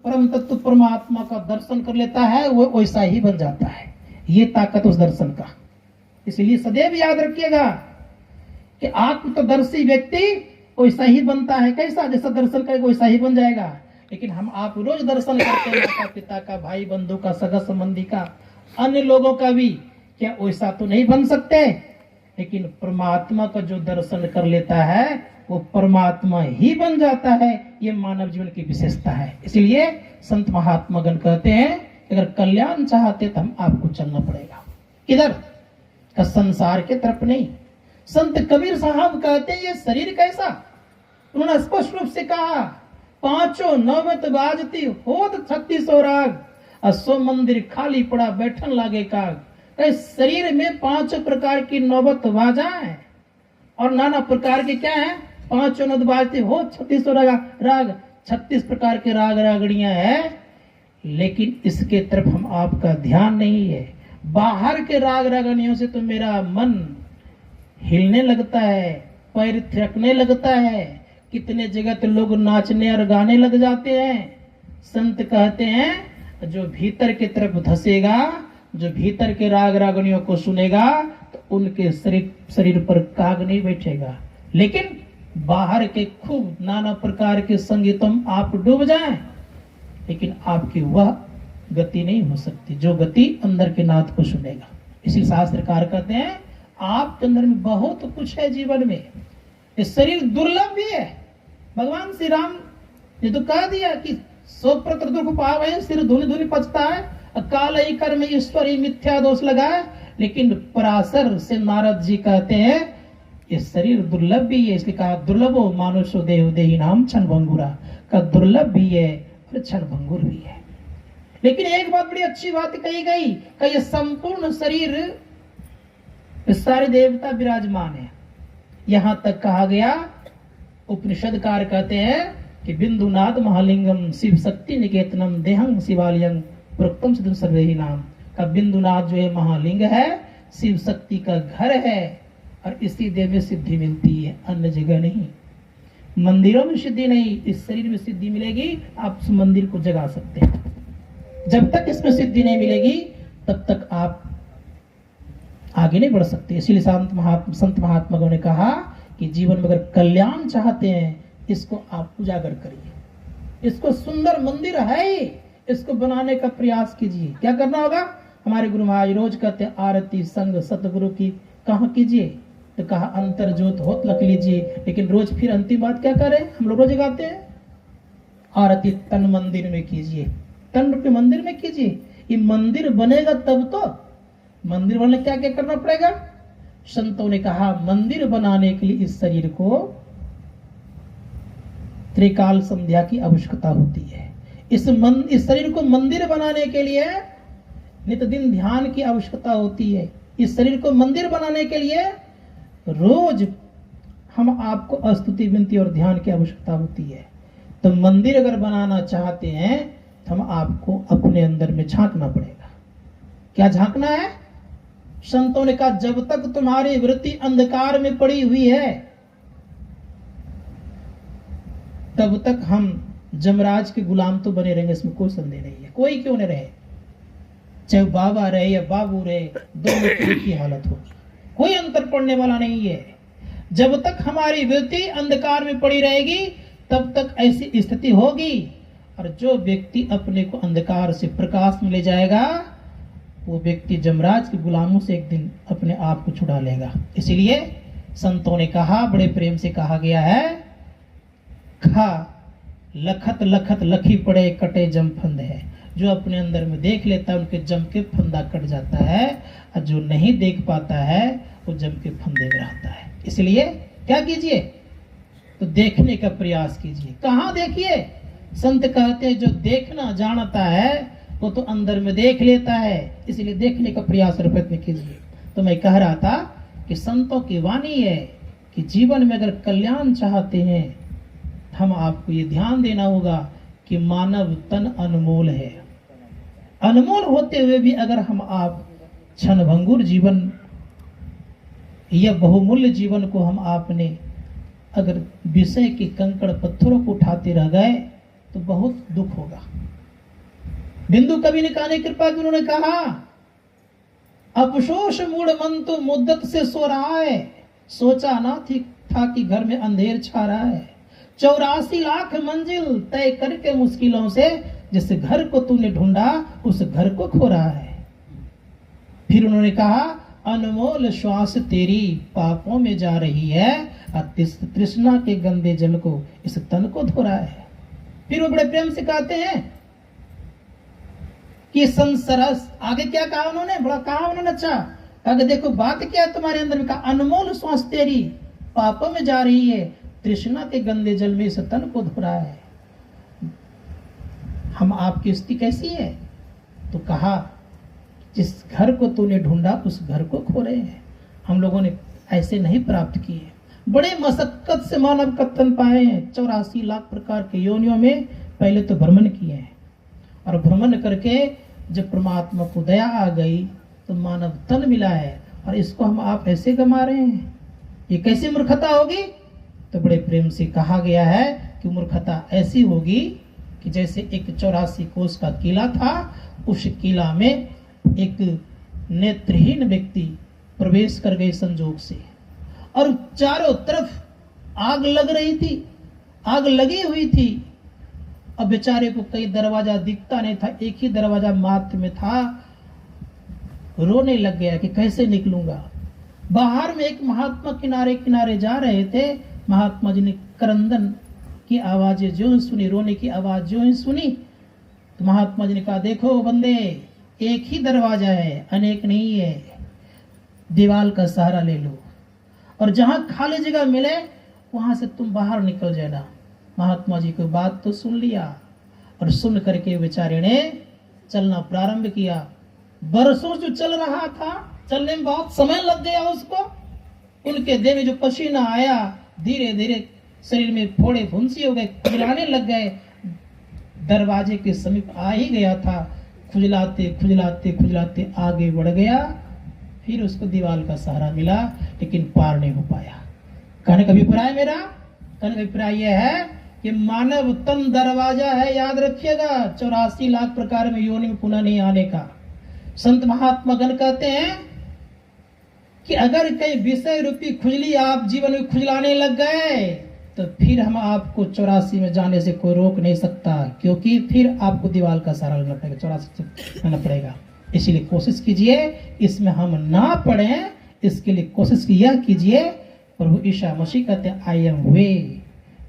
परम तत्व परमात्मा का दर्शन कर लेता है, वो वैसा ही बन जाता है। ये ताकत उस दर्शन का। इसलिए सदैव याद रखिएगा कि आत्मदर्शी व्यक्ति वैसा ही बनता है। कैसा? जैसा दर्शन करेगा वैसा ही बन जाएगा। लेकिन हम आप रोज दर्शन करते हैं माता पिता का, भाई बंधु का, सगा संबंधी का, अन्य लोगों का भी, क्या वैसा तो नहीं बन सकते? लेकिन परमात्मा का जो दर्शन कर लेता है वो परमात्मा ही बन जाता है। ये मानव जीवन की विशेषता है। इसलिए संत महात्मा गण कहते हैं अगर कल्याण चाहते तो हम आपको चलना पड़ेगा। किधर? का संसार के तरफ नहीं। संत कबीर साहब कहते हैं ये शरीर कैसा? उन्होंने स्पष्ट रूप से कहा, पांचों नौबत बाजती होत 3600 राग, असो मंदिर खाली पड़ा बैठन लागे काग। शरीर में 5 प्रकार की नौबत बाजा है और नाना प्रकार के क्या है? 5 नौबत बाजती हो 3600 राग, 36 प्रकार के राग रागड़ियां है। लेकिन इसके तरफ हम आपका ध्यान नहीं है। बाहर के राग रागड़ियों से तो मेरा मन हिलने लगता है, पैर थिरकने लगता है। कितने जगह तो लोग नाचने और गाने लग जाते हैं। संत कहते हैं जो भीतर की तरफ धसेगा, जो भीतर के राग रागनियों को सुनेगा तो उनके शरीर पर काग नहीं बैठेगा। लेकिन बाहर के खूब नाना प्रकार के संगीतों में आप डूब जाएं, लेकिन आपकी वह गति नहीं हो सकती जो गति अंदर के नाद को सुनेगा। इसी शास्त्रकार कहते हैं आपके अंदर में बहुत कुछ है जीवन में। ये शरीर दुर्लभ भी है। भगवान श्री राम ने तो कह दिया कि 100 दुख पावे, सिर धुनि धुनि पचता है, काल ही कर्म ईश्वर ही मिथ्या दोष लगाए। लेकिन पराशर से नारद जी कहते हैं ये शरीर दुर्लभ भी है। इसलिए कहा दुर्लभो मानुषो देह देही नाम क्षण भंगुरा, का दुर्लभ भी है और क्षण भंगुर भी है। लेकिन एक बात बड़ी अच्छी बात कही गई कि ये संपूर्ण शरीर सारे देवता विराजमान है। यहां तक कहा गया, उपनिषदकार कहते हैं कि बिंदुनाथ महालिंगम शिव शक्ति निकेतनम देहं शिवालयं प्रोक्तम सिद्धम सर्वहि नाम। का बिंदुनाथ जो है महालिंग है, शिव शक्ति का घर है और इसी देव में सिद्धि मिलती है, अन्य जगह नहीं। मंदिरों में सिद्धि नहीं, इस शरीर में सिद्धि मिलेगी। आप उस मंदिर को जगा सकते हैं। जब तक इसमें सिद्धि नहीं मिलेगी तब तक आप आगे नहीं बढ़ सकते। इसीलिए संत महात्माओं ने कहा कि जीवन में अगर कल्याण चाहते हैं इसको आप उजागर करिए। इसको सुंदर मंदिर है, इसको बनाने का प्रयास कीजिए। क्या करना होगा? हमारे गुरु महाराज रोज कहते हैं आरती संग सतगुरु की कहाँ कीजिए? तो कहा अंतर ज्योत होत लख लीजिए। लेकिन रोज फिर अंतिम बात क्या करें? हम लोग रोज गाते हैं आरती तन मंदिर में कीजिए, तन रूपी मंदिर में कीजिए। ये मंदिर बनेगा तब तो। मंदिर बनने क्या क्या करना पड़ेगा? संतों ने कहा मंदिर बनाने के लिए इस शरीर को त्रिकाल संध्या की आवश्यकता होती है। इस शरीर को मंदिर बनाने के लिए नित्य दिन ध्यान की आवश्यकता होती है। इस शरीर को मंदिर बनाने के लिए रोज हम आपको स्तुति विनती और ध्यान की आवश्यकता होती है। तो मंदिर अगर बनाना चाहते हैं तो हम आपको अपने अंदर में झांकना पड़ेगा। क्या झांकना है? संतों ने कहा जब तक तुम्हारी वृत्ति अंधकार में पड़ी हुई है तब तक हम जमराज के गुलाम तो बने रहेंगे, इसमें कोई संदेह नहीं है। कोई क्यों न रहे, चाहे बाबा रहे या बाबू रहे, दोनों की हालत होगी, कोई अंतर पड़ने वाला नहीं है। जब तक हमारी वृत्ति अंधकार में पड़ी रहेगी तब तक ऐसी स्थिति होगी। और जो व्यक्ति अपने को अंधकार से प्रकाश में ले जाएगा वो व्यक्ति जमराज के गुलामों से एक दिन अपने आप को छुड़ा लेगा। इसीलिए संतों ने कहा, बड़े प्रेम से कहा गया है, खा लखत लखत लखी पड़े कटे जम फंद है। जो अपने अंदर में देख लेता है उनके जम के फंदा कट जाता है, और जो नहीं देख पाता है वो जम के फंदे में रहता है। इसलिए क्या कीजिए? तो देखने का प्रयास कीजिए। कहाँ देखिए? संत कहते हैं जो देखना जानता है वो तो अंदर में देख लेता है। इसलिए देखने का प्रयास और प्रयत्न कीजिए। तो मैं कह रहा था कि संतों की वाणी है कि जीवन में अगर कल्याण चाहते हैं हम आपको ये ध्यान देना होगा कि मानव तन अनमोल है। अनमोल होते हुए भी अगर हम आप क्षणभंगुर जीवन या बहुमूल्य जीवन को हम आपने अगर विषय के कंकड़ पत्थरों को उठाते रह गए तो बहुत दुख होगा। बिंदु कवि ने कहने कृपा की उन्होंने कहा, अफसोस मूड मन तो मुद्दत से सो रहा है, सोचा ना था कि घर में अंधेर छा रहा है। 84 लाख मंजिल तय करके मुश्किलों से जिस घर को तूने ढूंढा उस घर को खो रहा है। फिर उन्होंने कहा, अनमोल श्वास तेरी पापों में जा रही है, तृष्णा के गंदे जल को इस तन को धो रहा है। फिर वो बड़े प्रेम से कहते हैं कि संसरस, आगे क्या कहा उन्होंने, बड़ा कहा उन्होंने, अच्छा कहा देखो बात क्या है तुम्हारे अंदर में, कहा अनमोल श्वास तेरी पापों में जा रही है, तृष्णा के गंदे जल में इस तन को धो रहा है। हम आपकी स्थिति कैसी है? तो कहा, जिस घर को तूने ढूंढा उस घर को खो रहे हैं। हम लोगों ने ऐसे नहीं प्राप्त किए, बड़े मशक्कत से मानव का तन पाए हैं। 84 लाख प्रकार के योनियों में पहले तो भ्रमण किए हैं, और भ्रमण करके जब परमात्मा को दया आ गई तो मानव तन मिला है, और इसको हम आप ऐसे गमा रहे हैं, ये कैसी मूर्खता होगी? तो बड़े प्रेम से कहा गया है कि मूर्खता ऐसी होगी कि जैसे एक 84 कोस का किला था, उस किला में एक नेत्रहीन व्यक्ति प्रवेश कर गए संजोग से, और चारों तरफ आग लग रही थी, आग लगी हुई थी। अब बेचारे को कई दरवाजा दिखता नहीं था, एक ही दरवाजा मात्र में था। रोने लग गया कि कैसे निकलूंगा। बाहर में एक महात्मा किनारे किनारे जा रहे थे। महात्मा जी ने करंदन की आवाजें जो सुनी, रोने की आवाज जो सुनी, तो महात्मा जी ने कहा, देखो बंदे, एक ही दरवाजा है, अनेक नहीं है, दीवाल का सहारा ले लो, और जहां खाली जगह मिले वहां से तुम बाहर निकल जाना। महात्मा जी को बात तो सुन लिया, और सुन करके बेचारे ने चलना प्रारंभ किया। बरसों जो चल रहा था, चलने में बहुत समय लग गया उसको। उनके देह में जो पसीना आया, धीरे धीरे शरीर में फोड़े फुंसी हो गए, खुजलाने लग गए। दरवाजे के समीप आ ही गया था, खुजलाते खुजलाते खुजलाते आगे बढ़ गया। फिर उसको दीवार का सहारा मिला, लेकिन पार नहीं हो पाया। कहने का अभिप्राय मेरा, कहने का अभिप्राय यह है कि मानव तन दरवाजा है, याद रखिएगा, 84 लाख प्रकार में योनि में पुनः नहीं आने का। संत महात्मा गण कहते हैं कि अगर कई विषय रूपी खुजली आप जीवन में खुजलाने लग गए तो फिर हम आपको 84 में जाने से कोई रोक नहीं सकता, क्योंकि फिर आपको दीवार का सहारा लेना पड़ेगा, 84 से लेना पड़ेगा। इसीलिए कोशिश कीजिए इसमें हम ना पड़े, इसके लिए कोशिश यह कीजिए। प्रभु ईसा मसीह कहते हैं, आई एम वे,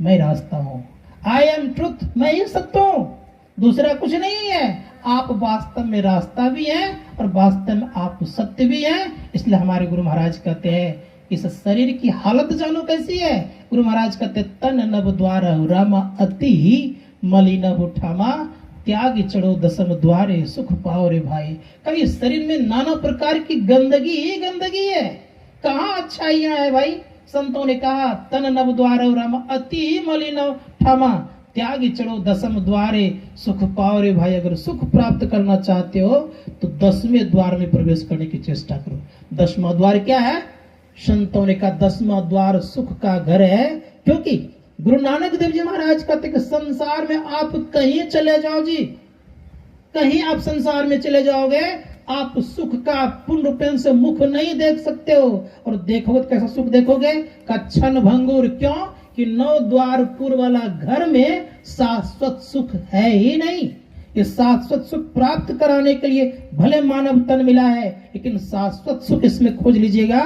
मैं रास्ता हूं, आई एम ट्रुथ, मैं ही सत्य हूं, दूसरा कुछ नहीं है। आप वास्तव में रास्ता भी हैं और वास्तव में आप सत्य भी हैं। इसलिए हमारे गुरु महाराज कहते हैं, इस शरीर की हालत जानो कैसी है। गुरु महाराज कहते, तन नव द्वार रामा अति मलिन उठामा, त्याग चढ़ो दसम द्वारे सुख पाओ रे भाई। कभी शरीर में नाना प्रकार की गंदगी ही गंदगी है, कहाँ अच्छाइयां है भाई। संतों ने कहा, तन नव द्वार रामा अति मलिन उठामा, त्याग चढ़ो दसम द्वारे सुख पाओ रे भाई। अगर सुख प्राप्त करना चाहते हो तो 10वें द्वार में प्रवेश करने की चेष्टा करो। 10वां द्वार क्या है? संतों ने कहा 10वां द्वार सुख का घर है, क्योंकि गुरु नानक देव जी महाराज कहते कि संसार में आप कहीं चले जाओ जी, कहीं आप संसार में चले जाओगे, आप सुख का पूर्ण रूप से मुख नहीं देख सकते हो। और देखोगे तो कैसा सुख देखोगे? का क्षण भंगुर। क्यों? कि 9 द्वार पूर्व वाला घर में शाश्वत सुख है ही नहीं। ये शाश्वत सुख प्राप्त कराने के लिए भले मानव तन मिला है, लेकिन शाश्वत सुख इसमें खोज लीजिएगा,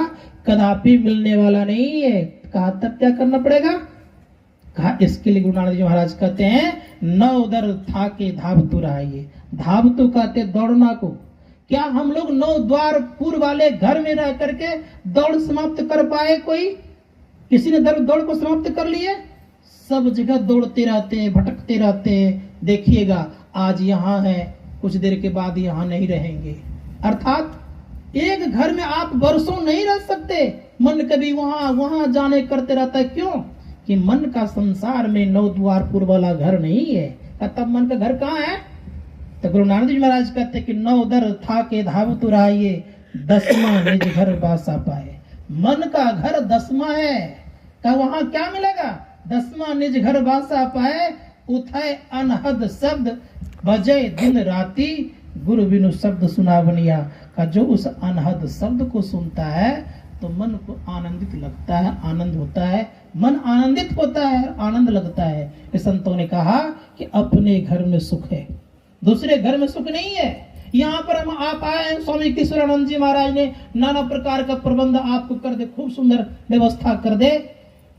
कदापि मिलने वाला नहीं है। कहा तब क्या करना पड़ेगा? कहा इसके लिए गुरु नानक जी महाराज कहते हैं, 9 दर था के धावतु रहिए। धावतु कहते दौड़ना को। क्या हम लोग 9 द्वार पूर्व वाले घर में रह करके दौड़ समाप्त कर पाए? कोई किसी ने दौड़ को समाप्त कर लिए? सब जगह दौड़ते रहते हैं, भटकते रहते हैं। देखिएगा आज यहाँ है, कुछ देर के बाद यहाँ नहीं रहेंगे। अर्थात एक घर में आप वर्षों नहीं रह सकते। मन कभी वहां जाने करते रहता है। क्यों? कि मन का संसार में 9 द्वार पूर्व वाला घर नहीं है। तब मन का घर कहाँ है? तो गुरु नानक जी महाराज कहते हैं कि 9 दर था के धावतु रहिए, 10वां निज घर बासा पाए। मन का घर 10वां है। का वहां क्या मिलेगा? 10वां निज घर बासा पाए। उथय अनहद शब्द बजय दिन राती, गुरु बिनु शब्द सुना बनिया। का जो उस अनहद शब्द को सुनता है तो मन को आनंदित लगता है, आनंद होता है, मन आनंदित होता है, आनंद लगता है। इस संतों ने कहा कि अपने घर में सुख है, दूसरे घर में सुख नहीं है। यहाँ पर हम आप आए हैं, स्वामी किशोरानंद जी महाराज ने नाना प्रकार का प्रबंध आपको कर दे, खूब सुंदर व्यवस्था कर दे।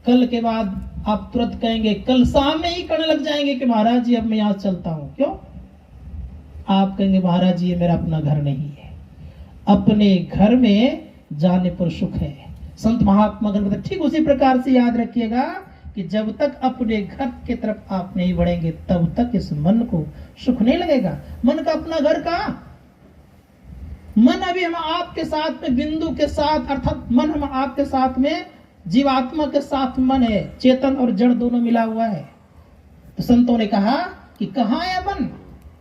कल के बाद आप तुरंत कहेंगे, कल शाम में ही करने लग जाएंगे कि महाराज जी अब मैं यहाँ चलता हूँ। क्यों? आप कहेंगे महाराज जी ये मेरा अपना घर नहीं है। अपने घर में जाने पर सुख है। संत महात्मा गण ठीक उसी प्रकार से याद रखिएगा कि जब तक अपने घर की तरफ आप नहीं बढ़ेंगे तब तक इस मन को सुख नहीं लगेगा। मन का अपना घर का मन अभी हम आपके साथ में बिंदु के साथ, अर्थात मन हम आपके साथ में जीवात्मा के साथ मन है, चेतन और जड़ दोनों मिला हुआ है। तो संतों ने कहा कि कहाँ है मन?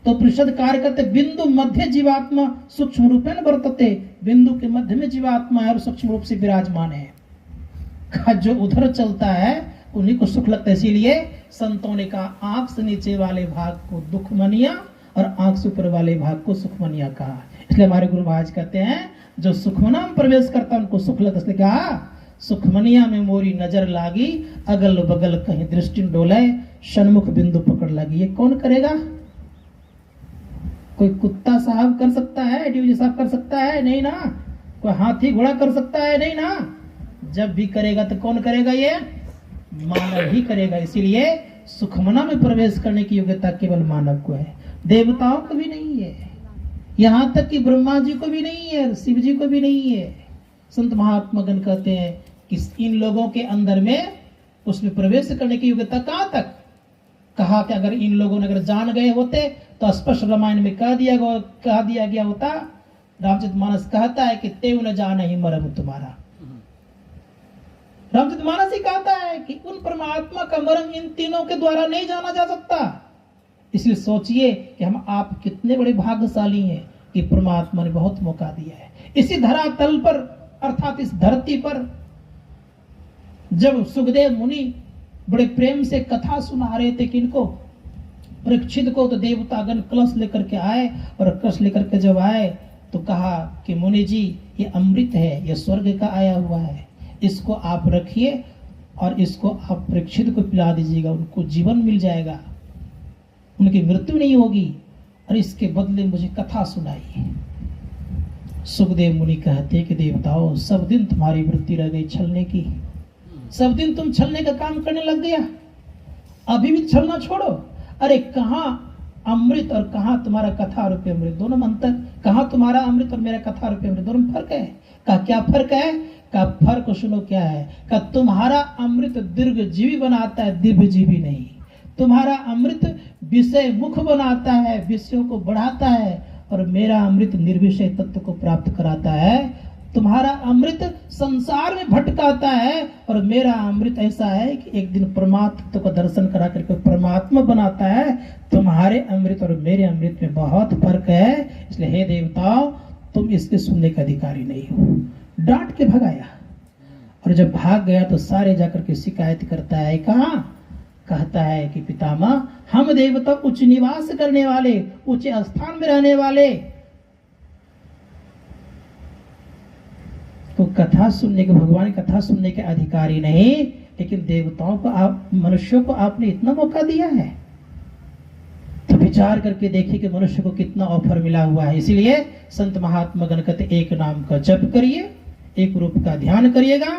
तो परिषद कार्य करते बिंदु मध्य जीवात्मा सूक्ष्म रूपेण वर्तते, बिंदु के मध्य में जीवात्मा है और सूक्ष्म रूप से विराजमान है। जो उधर चलता है उन्हीं को सुख लगता है। इसीलिए संतों ने कहा आंख से नीचे वाले भाग को दुख मनिया और आंख से ऊपर वाले भाग को सुख मनिया कहा। इसलिए हमारे गुरु महाराज कहते हैं जो सुखमना में प्रवेश करता है उनको सुख लगता है। इसलिए कहा सुखमनिया में मोरी नजर लागी, अगल बगल कहीं दृष्टि डोले, सन्मुख बिंदु पकड़ लगी। ये कौन करेगा? कोई कुत्ता साहब कर सकता है? ड्यूटी साहब कर सकता है? नहीं ना। कोई हाथी घोड़ा कर सकता है? नहीं ना। जब भी करेगा तो कौन करेगा? ये मानव ही करेगा। इसीलिए सुखमना में प्रवेश करने की योग्यता केवल मानव को है, देवताओं को भी नहीं है, यहाँ तक कि ब्रह्मा जी को भी नहीं है, शिव जी को भी नहीं है। संत महात्मा गण कहते हैं कि इन लोगों के अंदर में उसमें प्रवेश करने की योग्यता कहाँ तक? कहा कि अगर इन लोगों ने अगर जान गए होते तो स्पष्ट रामायण में कह दिया गया होता। रामचरितमानस कहता है कि तेव न जान ही मरम तुम्हारा। रामचरितमानस ही कहता है कि उन परमात्मा का मर्म इन तीनों के द्वारा नहीं जाना जा सकता। इसलिए सोचिए कि हम आप कितने बड़े भाग्यशाली हैं कि परमात्मा ने बहुत मौका दिया है। इसी धरातल पर अर्थात इस धरती पर जब सुखदेव मुनि बड़े प्रेम से कथा सुना रहे थे किनको? परीक्षित को, तो देवतागण कलश लेकर के आए और कलश लेकर के जब आए तो कहा कि मुनि जी ये अमृत है, ये स्वर्ग का आया हुआ है, इसको आप रखिए और इसको आप परीक्षित को पिला दीजिएगा, उनको जीवन मिल जाएगा, उनकी मृत्यु नहीं होगी, और इसके बदले मुझे कथा सुनाइए। सुखदेव मुनि कहते कि देवताओं सब दिन तुम्हारी वृत्ति रह गई छलने की, सब दिन तुम छलने का काम करने लग गया, अभी भी छलना छोड़ो। अरे कहाँ अमृत और कहाँ तुम्हारा कथा रूपी अमृत, दोनों में अंतर। कहाँ तुम्हारा अमृत और मेरा कथा रूपी अमृत, दोनों में फर्क है। का क्या फर्क है? का फर्क सुनो क्या है? का तुम्हारा अमृत दीर्घ जीवी बनाता है, दिव्य जीवी नहीं। तुम्हारा अमृत विषय मुख बनाता है, विषयों को बढ़ाता है, और मेरा अमृत निर्विषय तत्व को प्राप्त कराता है। तुम्हारा अमृत संसार में भटकाता है और मेरा अमृत ऐसा है कि एक दिन परमात्मा तत्व का दर्शन करा करके परमात्मा बनाता है। तुम्हारे अमृत और मेरे अमृत में बहुत फर्क है। इसलिए हे देवताओं तुम इसके सुनने का अधिकारी नहीं हो। डांट के भगाया, और जब भाग गया तो सारे जाकर के शिकायत करता है। कहाँ? कहता है कि पितामह हम देवता उच्च निवास करने वाले, उच्च स्थान में रहने वाले, तो कथा सुनने के, भगवान की कथा सुनने के अधिकारी नहीं, लेकिन देवताओं को आप, मनुष्यों को आपने इतना मौका दिया है। तो विचार करके देखिए कि मनुष्य को कितना ऑफर मिला हुआ है। इसीलिए संत महात्मा गण कहते एक नाम का जप करिए, एक रूप का ध्यान करिएगा,